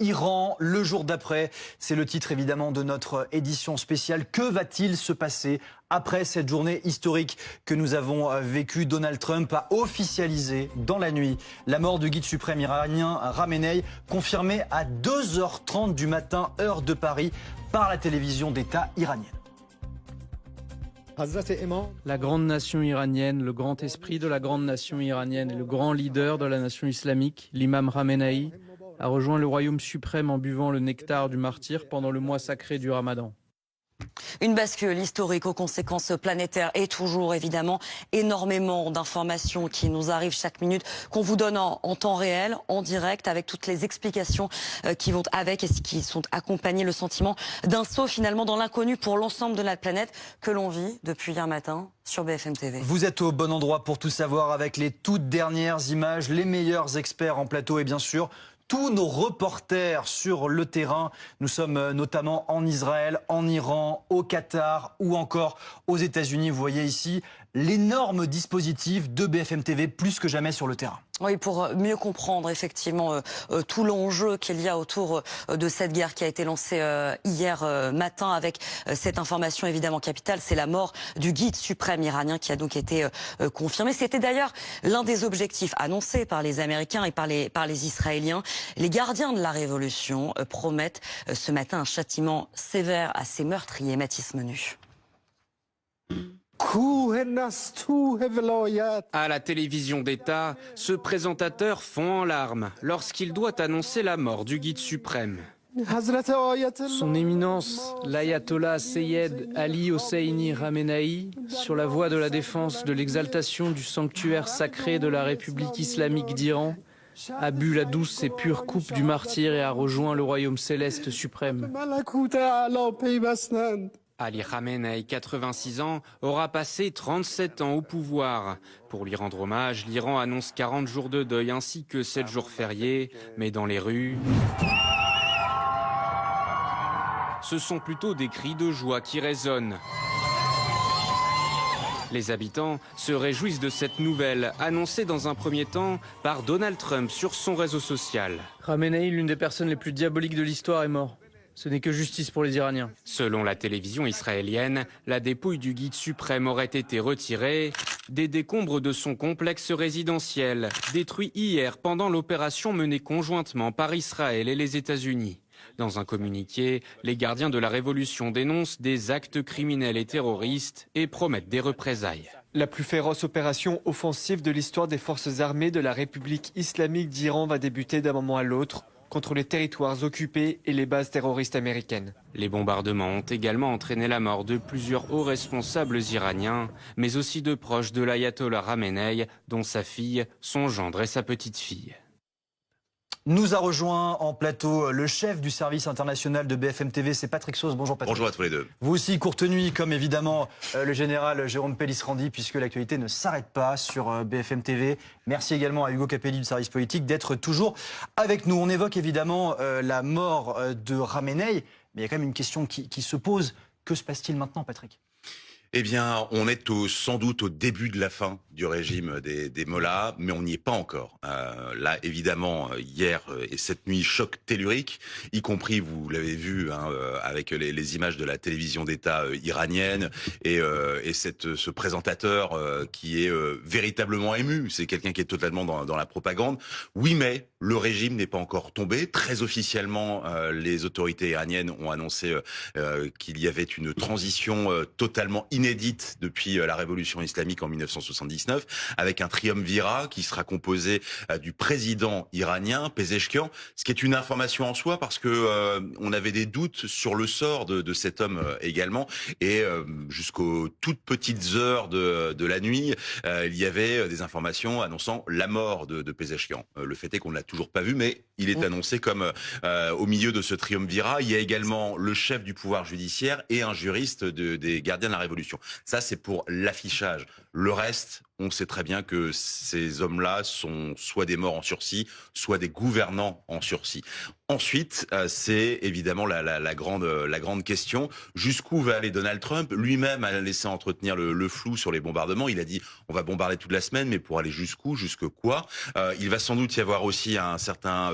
Iran, le jour d'après. C'est le titre évidemment de notre édition spéciale. Que va-t-il se passer après cette journée historique que nous avons vécue? Donald Trump a officialisé dans la nuit la mort du guide suprême iranien Khamenei, confirmée à 2h30 du matin, heure de Paris, par la télévision d'État iranienne. La grande nation iranienne, le grand esprit de la grande nation iranienne et le grand leader de la nation islamique, l'imam Khamenei, a rejoint le royaume suprême en buvant le nectar du martyr pendant le mois sacré du Ramadan. Une bascule historique aux conséquences planétaires et toujours évidemment énormément d'informations qui nous arrivent chaque minute, qu'on vous donne en temps réel, en direct, avec toutes les explications qui vont avec et qui sont accompagnées, le sentiment d'un saut finalement dans l'inconnu pour l'ensemble de la planète que l'on vit depuis hier matin sur BFM TV. Vous êtes au bon endroit pour tout savoir avec les toutes dernières images, les meilleurs experts en plateau et bien sûr tous nos reporters sur le terrain. Nous sommes notamment en Israël, en Iran, au Qatar ou encore aux États-Unis. Vous voyez ici l'énorme dispositif de BFM TV, plus que jamais sur le terrain. Oui, pour mieux comprendre effectivement tout l'enjeu qu'il y a autour de cette guerre qui a été lancée hier matin avec cette information évidemment capitale, c'est la mort du guide suprême iranien qui a donc été confirmé. C'était d'ailleurs l'un des objectifs annoncés par les Américains et par les Israéliens. Les gardiens de la révolution promettent ce matin un châtiment sévère à ces meurtriers. Mathis Menu. À la télévision d'État, ce présentateur fond en larmes lorsqu'il doit annoncer la mort du guide suprême. Son éminence, l'ayatollah Seyed Ali Hosseini Khamenei, sur la voie de la défense de l'exaltation du sanctuaire sacré de la République islamique d'Iran, a bu la douce et pure coupe du martyr et a rejoint le royaume céleste suprême. Ali Khamenei, 86 ans, aura passé 37 ans au pouvoir. Pour lui rendre hommage, l'Iran annonce 40 jours de deuil ainsi que 7 jours fériés. Mais dans les rues, ce sont plutôt des cris de joie qui résonnent. Les habitants se réjouissent de cette nouvelle, annoncée dans un premier temps par Donald Trump sur son réseau social. Khamenei, l'une des personnes les plus diaboliques de l'histoire, est mort. Ce n'est que justice pour les Iraniens. Selon la télévision israélienne, la dépouille du guide suprême aurait été retirée des décombres de son complexe résidentiel, détruit hier pendant l'opération menée conjointement par Israël et les États-Unis. Dans un communiqué, les gardiens de la révolution dénoncent des actes criminels et terroristes et promettent des représailles. La plus féroce opération offensive de l'histoire des forces armées de la République islamique d'Iran va débuter d'un moment à l'autre contre les territoires occupés et les bases terroristes américaines. Les bombardements ont également entraîné la mort de plusieurs hauts responsables iraniens, mais aussi de proches de l'ayatollah Khamenei, dont sa fille, son gendre et sa petite-fille. Nous a rejoint en plateau le chef du service international de BFM TV, c'est Patrick Sauce. Bonjour Patrick. Bonjour à tous les deux. Vous aussi, courte nuit, comme évidemment le général Jérôme Pellistrandi, puisque l'actualité ne s'arrête pas sur BFM TV. Merci également à Hugo Capelli du service politique d'être toujours avec nous. On évoque évidemment la mort de Khamenei, mais il y a quand même une question qui se pose. Que se passe-t-il maintenant, Patrick ? Eh bien, on est sans doute au début de la fin du régime des Mollahs, mais on n'y est pas encore. Là, évidemment, hier et cette nuit, choc tellurique, y compris, vous l'avez vu, avec les images de la télévision d'État iranienne et ce présentateur qui est véritablement ému. C'est quelqu'un qui est totalement dans la propagande. Oui, mais le régime n'est pas encore tombé. Très officiellement, les autorités iraniennes ont annoncé qu'il y avait une transition totalement inédite depuis la révolution islamique en 1979, avec un triumvirat qui sera composé du président iranien, Pezeshkian, ce qui est une information en soi parce que on avait des doutes sur le sort de cet homme également, et jusqu'aux toutes petites heures de la nuit, il y avait des informations annonçant la mort de Pezeshkian. Le fait est qu'on ne l'a toujours pas vu, mais il est annoncé comme au milieu de ce triumvirat. Il y a également le chef du pouvoir judiciaire et un juriste des gardiens de la Révolution. Ça, c'est pour l'affichage. Le reste, on sait très bien que ces hommes-là sont soit des morts en sursis, soit des gouvernants en sursis. Ensuite, c'est évidemment la grande question. Jusqu'où va aller Donald Trump? Lui-même a laissé entretenir le flou sur les bombardements. Il a dit on va bombarder toute la semaine, mais pour aller jusqu'où? Jusque quoi? Il va sans doute y avoir aussi un certain,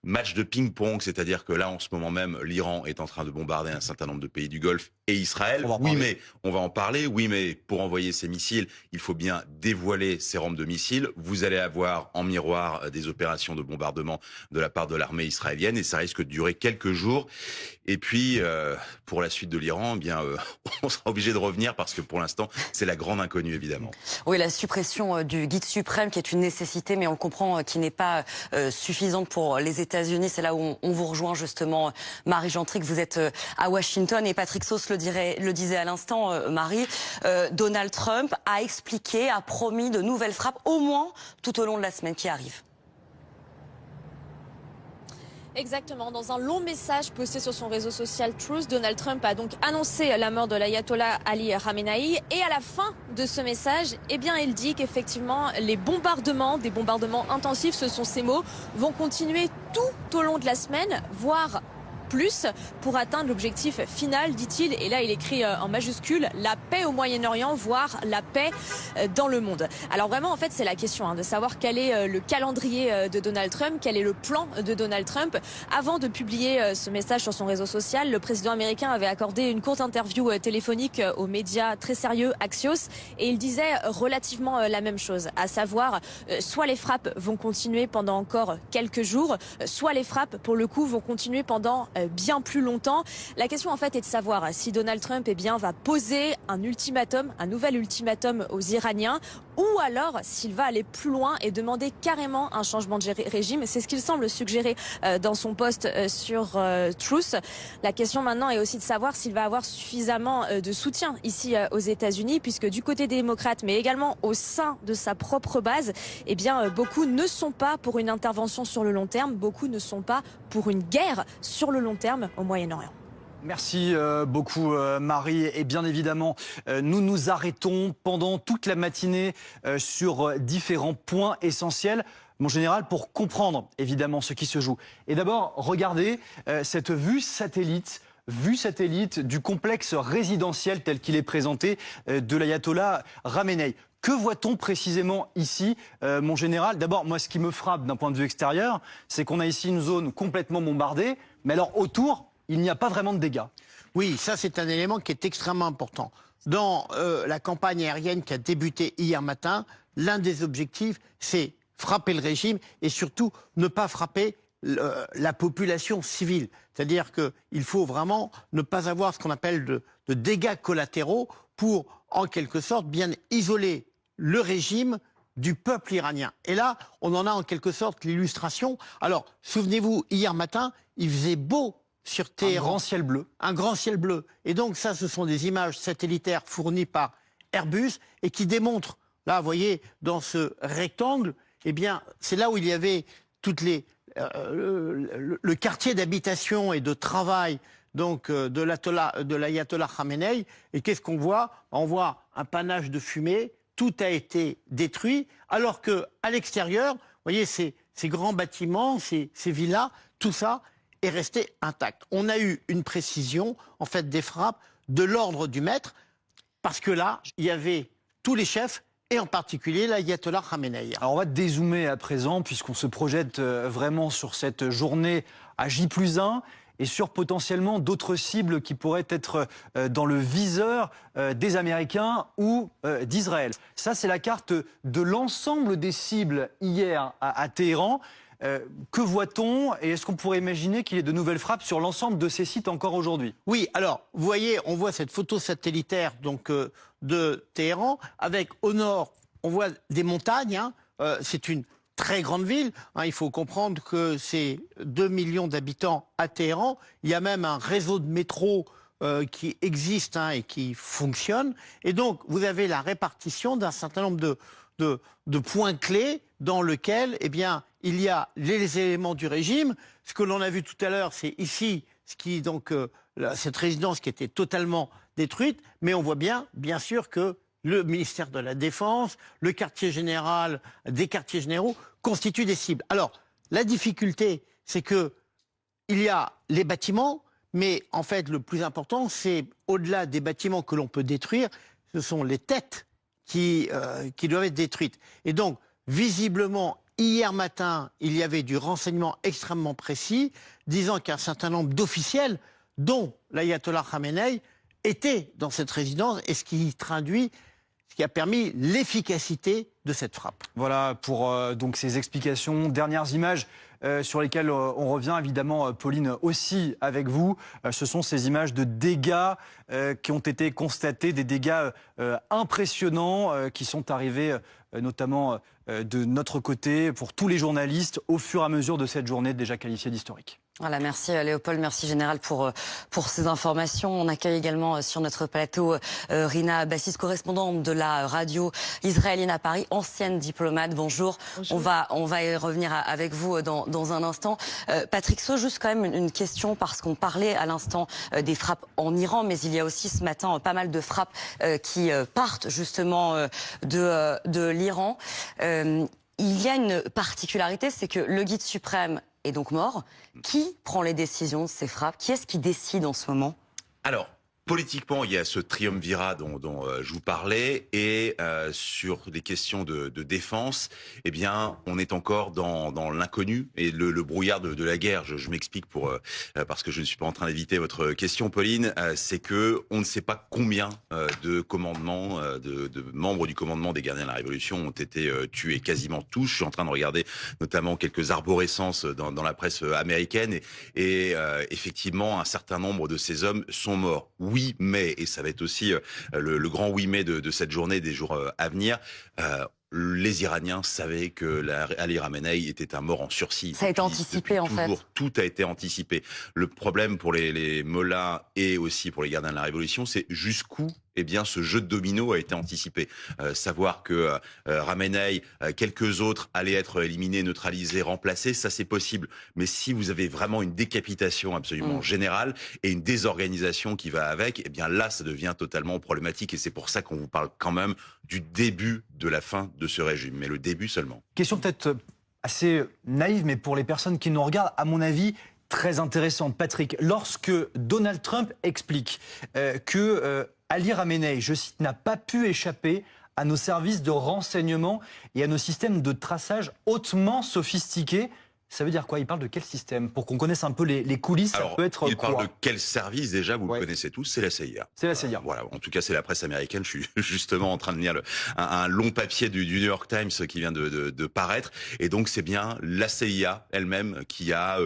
match de ping-pong, c'est-à-dire que là, en ce moment même, l'Iran est en train de bombarder un certain nombre de pays du Golfe et Israël. Oui, mais on va en parler. Oui, mais pour envoyer ces missiles, il faut bien dévoiler ces rampes de missiles. Vous allez avoir en miroir des opérations de bombardement de la part de l'armée israélienne et ça risque de durer quelques jours. Et puis, pour la suite de l'Iran, eh bien, on sera obligé de revenir parce que pour l'instant, c'est la grande inconnue, évidemment. Oui, la suppression du guide suprême qui est une nécessité, mais on comprend qui n'est pas suffisante pour les États-Unis. C'est là où on vous rejoint justement, Marie Gentric. Vous êtes à Washington et Patrick Sauce le disait à l'instant, Marie. Donald Trump a expliqué, a promis de nouvelles frappes, au moins tout au long de la semaine qui arrive. Exactement. Dans un long message posté sur son réseau social Truth, Donald Trump a donc annoncé la mort de l'ayatollah Ali Khamenei. Et à la fin de ce message, eh bien, il dit qu'effectivement, les bombardements, des bombardements intensifs, ce sont ses mots, vont continuer tout au long de la semaine, voire plus, pour atteindre l'objectif final, dit-il. Et là, il écrit en majuscule, la paix au Moyen-Orient, voire la paix dans le monde. Alors vraiment, en fait, c'est la question de savoir quel est le calendrier de Donald Trump, quel est le plan de Donald Trump. Avant de publier ce message sur son réseau social, le président américain avait accordé une courte interview téléphonique aux médias très sérieux Axios, et il disait relativement la même chose, à savoir, soit les frappes vont continuer pendant encore quelques jours, soit les frappes, pour le coup, vont continuer pendant bien plus longtemps. La question en fait est de savoir si Donald Trump va poser un ultimatum, un nouvel ultimatum aux Iraniens, ou alors s'il va aller plus loin et demander carrément un changement de régime. C'est ce qu'il semble suggérer dans son post sur Truth. La question maintenant est aussi de savoir s'il va avoir suffisamment de soutien ici aux États-Unis, puisque du côté des démocrates, mais également au sein de sa propre base, beaucoup ne sont pas pour une intervention sur le long terme, beaucoup ne sont pas pour une guerre sur le long terme au Moyen-Orient. Merci beaucoup Marie. Et bien évidemment, nous nous arrêtons pendant toute la matinée sur différents points essentiels, mon général, pour comprendre évidemment ce qui se joue. Et d'abord, regardez cette vue satellite du complexe résidentiel tel qu'il est présenté de l'ayatollah Khamenei. Que voit-on précisément ici, mon général? D'abord, moi, ce qui me frappe d'un point de vue extérieur, c'est qu'on a ici une zone complètement bombardée, mais alors autour, il n'y a pas vraiment de dégâts. Oui, ça c'est un élément qui est extrêmement important. Dans la campagne aérienne qui a débuté hier matin, l'un des objectifs, c'est frapper le régime et surtout ne pas frapper la population civile. C'est-à-dire qu'il faut vraiment ne pas avoir ce qu'on appelle de dégâts collatéraux pour, en quelque sorte, bien isoler le régime du peuple iranien. Et là, on en a en quelque sorte l'illustration. Alors, souvenez-vous, hier matin, il faisait beau sur Téhéran. Un grand ciel bleu. Un grand ciel bleu. Et donc ça, ce sont des images satellitaires fournies par Airbus et qui démontrent, là, vous voyez, dans ce rectangle, eh bien, c'est là où il y avait toutes le quartier d'habitation et de travail donc de l'ayatollah Khamenei. Et qu'est-ce qu'on voit? On voit un panache de fumée, tout a été détruit, alors que à l'extérieur, vous voyez, ces grands bâtiments, ces villas, tout ça est resté intact. On a eu une précision, en fait, des frappes de l'ordre du maître, parce que là, il y avait tous les chefs, et en particulier l'ayatollah Khamenei. Alors on va dézoomer à présent, puisqu'on se projette vraiment sur cette journée à J+1, et sur potentiellement d'autres cibles qui pourraient être dans le viseur des Américains ou d'Israël. Ça, c'est la carte de l'ensemble des cibles hier à Téhéran. Que voit-on et est-ce qu'on pourrait imaginer qu'il y ait de nouvelles frappes sur l'ensemble de ces sites encore aujourd'hui? Oui, alors, vous voyez, on voit cette photo satellitaire donc, de Téhéran, avec au nord, on voit des montagnes, c'est une très grande ville, il faut comprendre que c'est 2 millions d'habitants à Téhéran, il y a même un réseau de métro qui existe et qui fonctionne, et donc vous avez la répartition d'un certain nombre de points clés dans lesquels, eh bien, il y a les éléments du régime. Ce que l'on a vu tout à l'heure, c'est ici, cette résidence qui était totalement détruite, mais on voit bien sûr, que le ministère de la Défense, le quartier général, des quartiers généraux constituent des cibles. Alors, la difficulté, c'est que il y a les bâtiments, mais en fait, le plus important, c'est au-delà des bâtiments que l'on peut détruire, ce sont les têtes qui doivent être détruites. Et donc, visiblement, Hier matin, il y avait du renseignement extrêmement précis disant qu'un certain nombre d'officiels, dont l'ayatollah Khamenei, étaient dans cette résidence, et ce qui a permis l'efficacité de cette frappe. Voilà pour donc ces explications. Dernières images sur lesquelles on revient évidemment, Pauline, aussi avec vous. Ce sont ces images de dégâts qui ont été constatés, des dégâts impressionnants qui sont arrivés notamment de notre côté pour tous les journalistes au fur et à mesure de cette journée déjà qualifiée d'historique. Voilà, merci Léopold, merci Général pour ces informations. On accueille également sur notre plateau Rina Bassis, correspondante de la radio israélienne à Paris, ancienne diplomate. Bonjour. On va y revenir avec vous dans un instant. Patrick Sceaux, juste quand même une question, parce qu'on parlait à l'instant des frappes en Iran, mais il y a aussi ce matin pas mal de frappes qui partent justement de l'Iran. Il y a une particularité, c'est que le guide suprême est donc mort. Qui prend les décisions de ces frappes? Qui est-ce qui décide en ce moment? Alors, politiquement, il y a ce triumvirat dont je vous parlais, et sur les questions de défense, eh bien, on est encore dans l'inconnu et le brouillard de la guerre. Je m'explique parce que je ne suis pas en train d'éviter votre question, Pauline. C'est que on ne sait pas combien de commandements, de membres du commandement des Gardiens de la Révolution ont été tués. Quasiment tous. Je suis en train de regarder notamment quelques arborescences dans la presse américaine, et effectivement, un certain nombre de ces hommes sont morts. Oui, mais, et ça va être aussi le grand oui mais de cette journée, des jours à venir, les Iraniens savaient que Ali Khamenei était un mort en sursis. Ça a été anticipé en fait. Tout a été anticipé. Le problème pour les mollahs et aussi pour les gardiens de la Révolution, c'est jusqu'où ce jeu de domino a été anticipé. Savoir que Khamenei, quelques autres allaient être éliminés, neutralisés, remplacés, ça c'est possible. Mais si vous avez vraiment une décapitation absolument générale et une désorganisation qui va avec, eh bien là ça devient totalement problématique, et c'est pour ça qu'on vous parle quand même du début de la fin de ce régime, mais le début seulement. Question peut-être assez naïve, mais pour les personnes qui nous regardent, à mon avis, très intéressante. Patrick, lorsque Donald Trump explique que Ali Khamenei, je cite, n'a pas pu échapper à nos services de renseignement et à nos systèmes de traçage hautement sophistiqués, ça veut dire quoi? Il parle de quel système? Pour qu'on connaisse un peu les coulisses, alors, ça peut être il quoi? parle de quel service déjà? Vous le connaissez tous, c'est la CIA. C'est la CIA. Voilà, en tout cas c'est la presse américaine. Je suis justement en train de lire un long papier du New York Times qui vient de paraître, et donc c'est bien la CIA elle-même qui a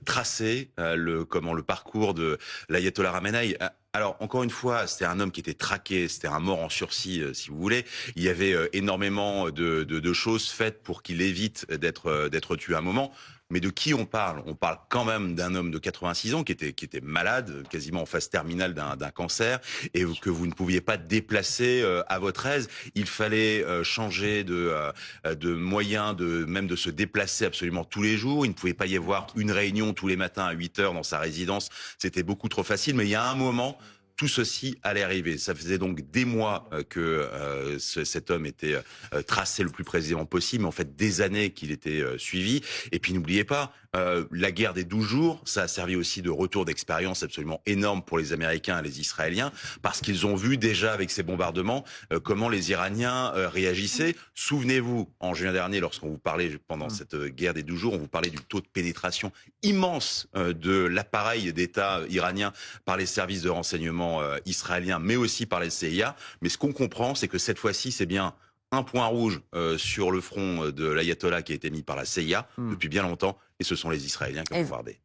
tracé le parcours de l'ayatollah Khamenei. Alors, encore une fois, c'était un homme qui était traqué, c'était un mort en sursis, si vous voulez. Il y avait énormément de choses faites pour qu'il évite d'être tué à un moment. Mais de qui on parle? On parle quand même d'un homme de 86 ans qui était malade, quasiment en phase terminale d'un cancer, et que vous ne pouviez pas déplacer à votre aise. Il fallait changer de moyens, même de se déplacer absolument tous les jours. Il ne pouvait pas y avoir une réunion tous les matins à 8 heures dans sa résidence. C'était beaucoup trop facile. Mais il y a un moment, tout ceci allait arriver. Ça faisait donc des mois que cet homme était tracé le plus précisément possible, mais en fait des années qu'il était suivi. Et puis n'oubliez pas, la guerre des 12 jours, ça a servi aussi de retour d'expérience absolument énorme pour les Américains et les Israéliens, parce qu'ils ont vu déjà avec ces bombardements comment les Iraniens réagissaient. Souvenez-vous, en juin dernier, lorsqu'on vous parlait pendant cette guerre des 12 jours, on vous parlait du taux de pénétration immense de l'appareil d'État iranien par les services de renseignement israéliens, mais aussi par les CIA. Mais ce qu'on comprend, c'est que cette fois-ci, c'est bien un point rouge sur le front de l'ayatollah qui a été mis par la CIA depuis bien longtemps, et ce sont les Israéliens qui ont bombardé.